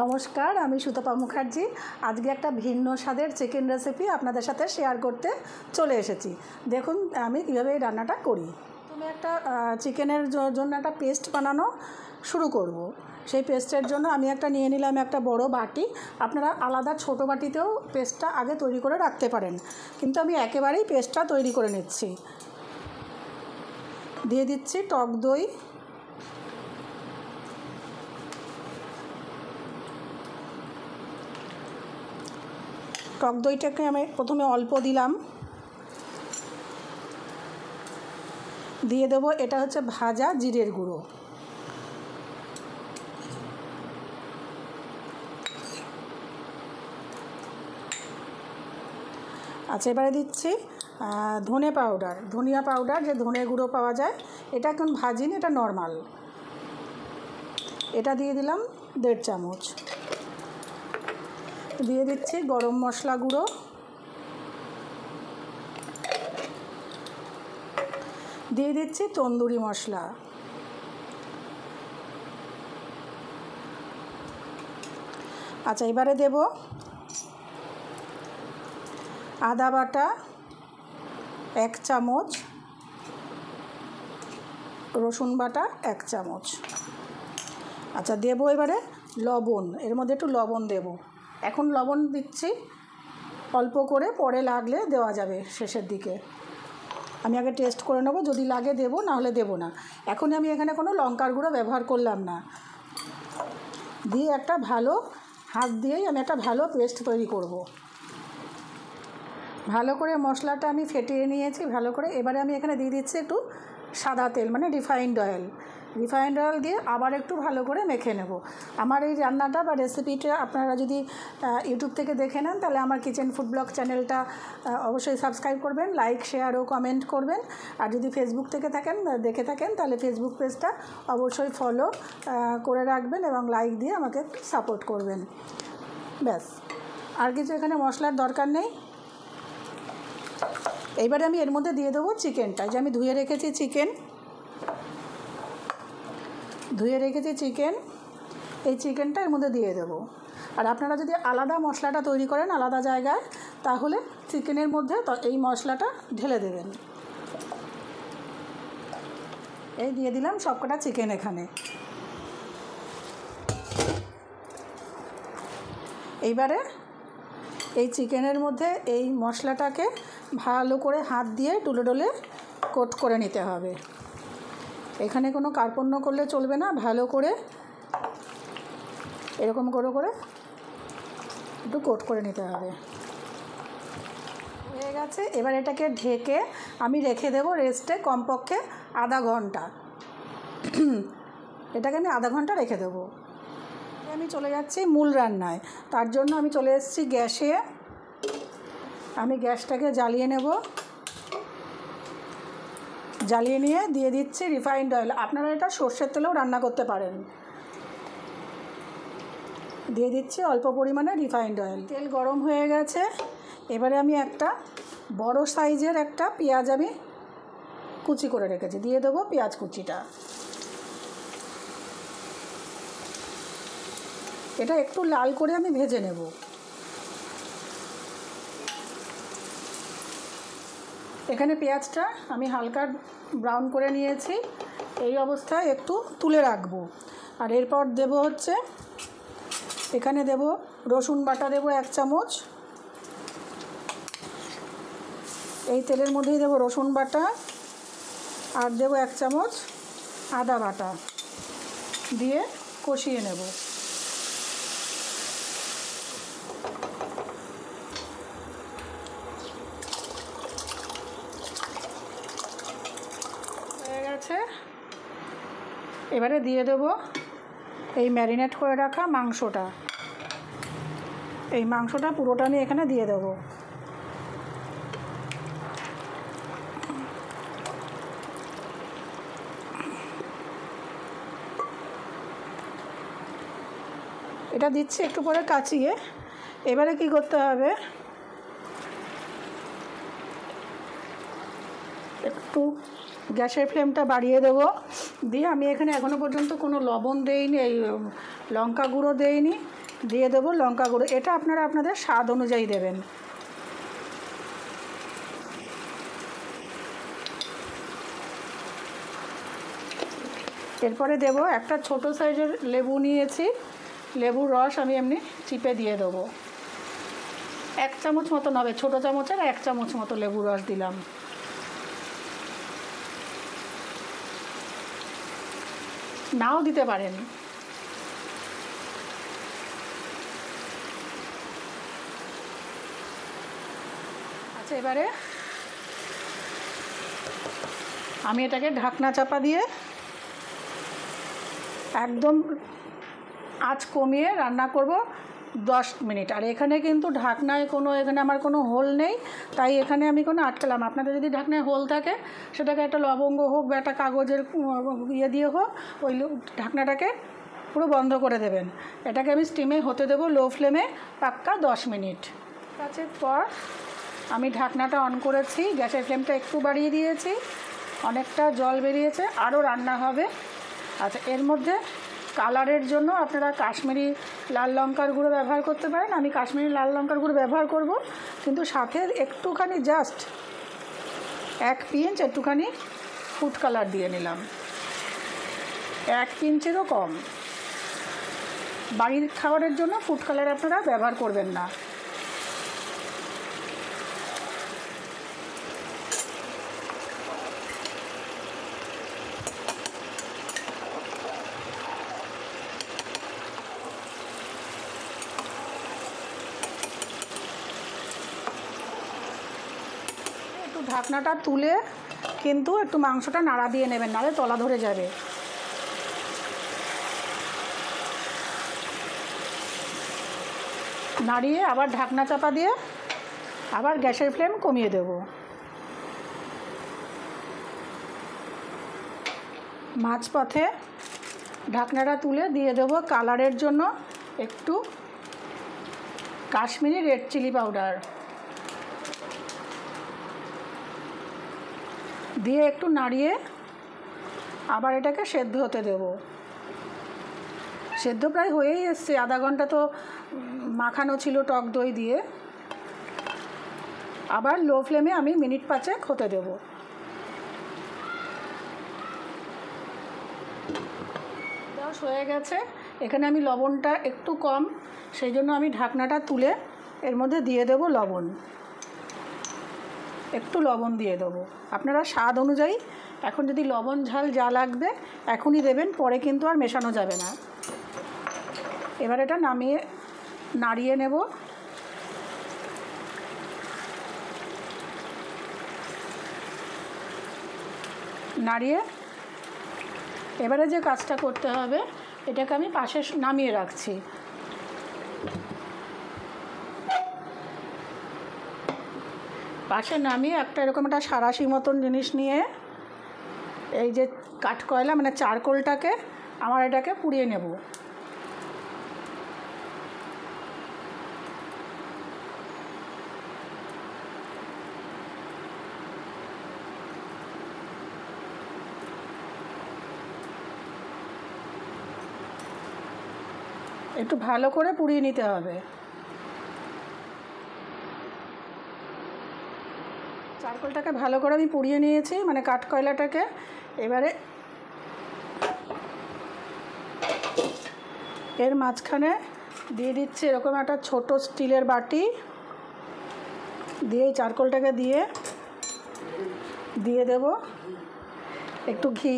নমস্কার, আমি সুতপা মুখার্জি। আজকে একটা ভিন্ন স্বাদের চিকেন রেসিপি আপনাদের সাথে শেয়ার করতে চলে এসেছি। দেখুন আমি কীভাবে এই রান্নাটা করি। প্রথমে একটা চিকেনের জন্য একটা পেস্ট বানানো শুরু করব। সেই পেস্টের জন্য আমি নিয়ে নিলাম একটা বড় বাটি। আপনারা আলাদা ছোট বাটিতেও পেস্টটা আগে তৈরি করে রাখতে পারেন, কিন্তু আমি একেবারেই পেস্টটা তৈরি করে নিচ্ছি। দিয়ে দিচ্ছি টক দই, টক দইটাকে আমি প্রথমে অল্প দিলাম, দিয়ে দেবো এটা হচ্ছে ভাজা জিরের গুঁড়ো। আচ্ছা, এবারে দিচ্ছি ধনিয়া পাউডার, যে ধনে গুঁড়ো পাওয়া যায়, এটা এখন ভাজিনি, এটা নর্মাল। এটা দিয়ে দিলাম 1.5 চামচ। দিয়ে দিচ্ছি গরম মশলা গুঁড়ো, দিয়ে দিচ্ছি তন্দুরি মশলা, আচ্ছা এবারে দেব আদা বাটা 1 চামচ, রসুন বাটা 1 চামচ। আচ্ছা দেব এবারে লবণ, এর মধ্যে একটু লবণ দেব। এখন লবণ দিচ্ছি অল্প করে, পরে লাগলে দেওয়া যাবে শেষের দিকে। আমি আগে টেস্ট করে নেব, যদি লাগে দেব, না হলে দেব না। এখন আমি এখানে কোনো লঙ্কার গুঁড়ো ব্যবহার করলাম না। দিয়ে একটা ভালো হাত দিয়েই আমি একটা ভালো পেস্ট তৈরি করব। ভালো করে মশলাটা আমি ফেটিয়ে নিয়েছি ভালো করে। এবারে আমি এখানে দিয়ে দিচ্ছি একটু সাদা তেল, মানে রিফাইন্ড অয়েল দিয়ে আবার একটু ভালো করে মেখে নেব। আমার এই রান্নাটা বা রেসিপিটা আপনারা যদি ইউটিউব থেকে দেখে নেন, তাহলে আমার কিচেন ফুড ব্লগ চ্যানেলটা অবশ্যই সাবস্ক্রাইব করবেন, লাইক শেয়ার ও কমেন্ট করবেন। আর যদি ফেসবুক থেকে দেখে থাকেন, তাহলে ফেসবুক পেজটা অবশ্যই ফলো করে রাখবেন এবং লাইক দিয়ে আমাকে সাপোর্ট করবেন। ব্যাস, আর কিছু এখানে মশলার দরকার নেই। এইবারে আমি এর মধ্যে দিয়ে দেবো চিকেনটা, যে আমি ধুয়ে রেখেছি চিকেন, এই চিকেনটা এর মধ্যে দিয়ে দেবো। আর আপনারা যদি আলাদা মশলাটা তৈরি করেন আলাদা জায়গায়, তাহলে চিকেনের মধ্যে এই মশলাটা ঢেলে দেবেন। এই দিয়ে দিলাম সবকটা চিকেন এখানে। এইবারে এই চিকেনের মধ্যে এই মশলাটাকে ভালো করে হাত দিয়ে ডলে কোট করে নিতে হবে। এখানে কোনো কার্পণ্য করলে চলবে না, ভালো করে এরকম করে একটু কোট করে নিতে হবে। হয়ে গেছে। এবার এটাকে ঢেকে আমি রেখে দেবো রেস্টে কমপক্ষে আধা ঘন্টা। এটাকে আমি আধা ঘন্টা রেখে দেবো। আমি চলে যাচ্ছি মূল রান্নায়। তার জন্য আমি চলে এসেছি গ্যাসে। আমি গ্যাসটাকে জ্বালিয়ে নেব। জ্বালিয়ে নিয়ে দিয়ে দিচ্ছি রিফাইন্ড অয়েল। আপনারা এটা সর্ষের তেলেও রান্না করতে পারেন। দিয়ে দিচ্ছি অল্প পরিমাণে রিফাইন্ড অয়েল। তেল গরম হয়ে গেছে। এবারে আমি একটা বড় সাইজের একটা পেঁয়াজ আমি কুচি করে রেখেছি, দিয়ে দেবো পেঁয়াজ কুচিটা। এটা একটু লাল করে আমি ভেজে নেব। এখানে পেঁয়াজটা আমি হালকা ব্রাউন করে নিয়েছি। এই অবস্থায় একটু তুলে রাখবো। আর এরপর দেব হচ্ছে এখানে দেব রসুন বাটা, দেব 1 চামচ। এই তেলের মধ্যেই দেব রসুন বাটা, আর দেব 1 চামচ আদা বাটা, দিয়ে কষিয়ে নেব। হয়ে গেছে। এবারে দিয়ে দেব এই ম্যারিনেট করে রাখা মাংসটা। এই মাংসটা পুরোটা আমি এখানে দিয়ে দেব। এটা দিচ্ছি একটু পরে কাচিয়ে। এবারে কি করতে হবে, একটু গ্যাসের ফ্লেমটা বাড়িয়ে দেবো, দিয়ে আমি এখানে এখনও পর্যন্ত কোনো লবণ দেইনি, এই লঙ্কা গুঁড়ো দেইনি, দিয়ে দেবো লঙ্কা গুঁড়ো। এটা আপনারা আপনাদের স্বাদ অনুযায়ী দেবেন। এরপরে দেবো একটা ছোট সাইজের লেবু নিয়েছি, লেবুর রস আমি এমনি চিপে দিয়ে দেবো। 1 চামচ মতন হবে, ছোটো চামচের 1 চামচ মতো লেবুর রস দিলাম। নাও দিতে পারেন। আচ্ছা, এবারে আমি এটাকে ঢাকনা চাপা দিয়ে একদম আঁচ কমিয়ে রান্না করব 10 মিনিট। আর এখানে কিন্তু ঢাকনায় এখানে আমার কোনো হোল নেই, তাই এখানে আমি কোনো আটকালাম। আপনাদের যদি ঢাকনায় হোল থাকে সেটাকে একটা লবঙ্গ হোক বা একটা কাগজের ইয়ে দিয়ে হোক, ওই ঢাকনাটাকে পুরো বন্ধ করে দেবেন। এটাকে আমি স্টিমে হতে দেবো লো ফ্লেমে পাক্কা 10 মিনিট। কাছের পর আমি ঢাকনাটা অন করেছি, গ্যাসের ফ্লেমটা একটু বাড়িয়ে দিয়েছি, অনেকটা জল বেরিয়েছে, আরও রান্না হবে। আচ্ছা, এর মধ্যে কালারের জন্য আপনারা কাশ্মীরি লাল লঙ্কার গুঁড়ো ব্যবহার করতে পারেন। আমি কাশ্মীরি লাল লঙ্কার গুঁড়ো ব্যবহার করব, কিন্তু সাথে একটুখানি জাস্ট 1 পিঞ্চ একটুখানি ফুড কালার দিয়ে নিলাম, 1 পিঞ্চেরও কম। বাড়ির খাবারের জন্য ফুড কালার আপনারা ব্যবহার করবেন না। ঢাকনাটা তুলে কিন্তু একটু মাংসটা নাড়া দিয়ে নেবেন, নাহলে তলা ধরে যাবে। নাড়িয়ে আবার ঢাকনা চাপা দিয়ে আবার গ্যাসের ফ্লেম কমিয়ে দেব। মাঝপথে ঢাকনাটা তুলে দিয়ে দেব কালারের জন্য একটু কাশ্মীরি রেড চিলি পাউডার, দিয়ে একটু নাড়িয়ে আবার এটাকে সেদ্ধ হতে দেব। সেদ্ধ প্রায় হয়েই এসছে, আধা ঘন্টা তো মাখানো ছিল টক দই দিয়ে। আবার লো ফ্লেমে আমি মিনিট 5 হতে দেব। দশ হয়ে গেছে। এখানে আমি লবণটা একটু কম, সেই জন্য আমি ঢাকনাটা তুলে এর মধ্যে দিয়ে দেব লবণ, একটু লবণ দিয়ে দেবো আপনারা স্বাদ অনুযায়ী। এখন যদি লবণ ঝাল যা লাগবে এখনই দেবেন, পরে কিন্তু আর মেশানো যাবে না। এবার এটা নামিয়ে নাড়িয়ে নেব। নাড়িয়ে এবারে যে কাজটা করতে হবে, এটাকে আমি পাশে নামিয়ে রাখছি। পাশে নামিয়ে একটা এরকম একটা সাঁড়াশি মতন জিনিস নিয়ে এই যে কাঠকয়লা মানে চারকোলটাকে আমার এটাকে পুড়িয়ে নেব। একটু ভালো করে পুড়িয়ে নিতে হবে। চারকোলটাকে ভালো করে আমি পুড়িয়ে নিয়েছি, মানে কাঠকয়লাটাকে। এবারে এর মাঝখানে দিয়ে দিচ্ছি এরকম একটা ছোট স্টিলের বাটি, দিয়ে চারকোলটাকে দিয়ে দেব একটু ঘি।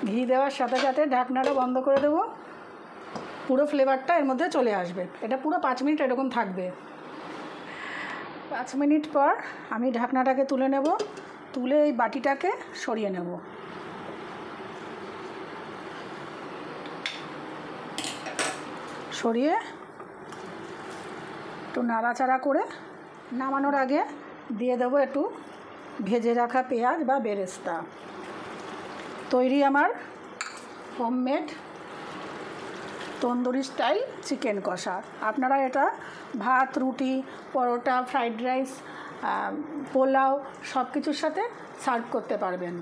ঘি দেওয়ার সাথে সাথে ঢাকনাটা বন্ধ করে দেব, পুরো ফ্লেভারটা এর মধ্যে চলে আসবে। এটা পুরো 5 মিনিট এরকম থাকবে। 5 মিনিট পর আমি ঢাকনাটাকে তুলে নেব, তুলে এই বাটিটাকে সরিয়ে নেব। সরিয়ে একটু নাড়াচাড়া করে নামানোর আগে দিয়ে দেবো একটু ভেজে রাখা পেঁয়াজ বা বেরেস্তা। তৈরি আমার হোমমেড তন্দুরি স্টাইল চিকেন কষা। আপনারা এটা ভাত, রুটি, পরোটা, ফ্রাইড রাইস পোলাও সব কিছুর সাথে সার্ভ করতে পারবেন।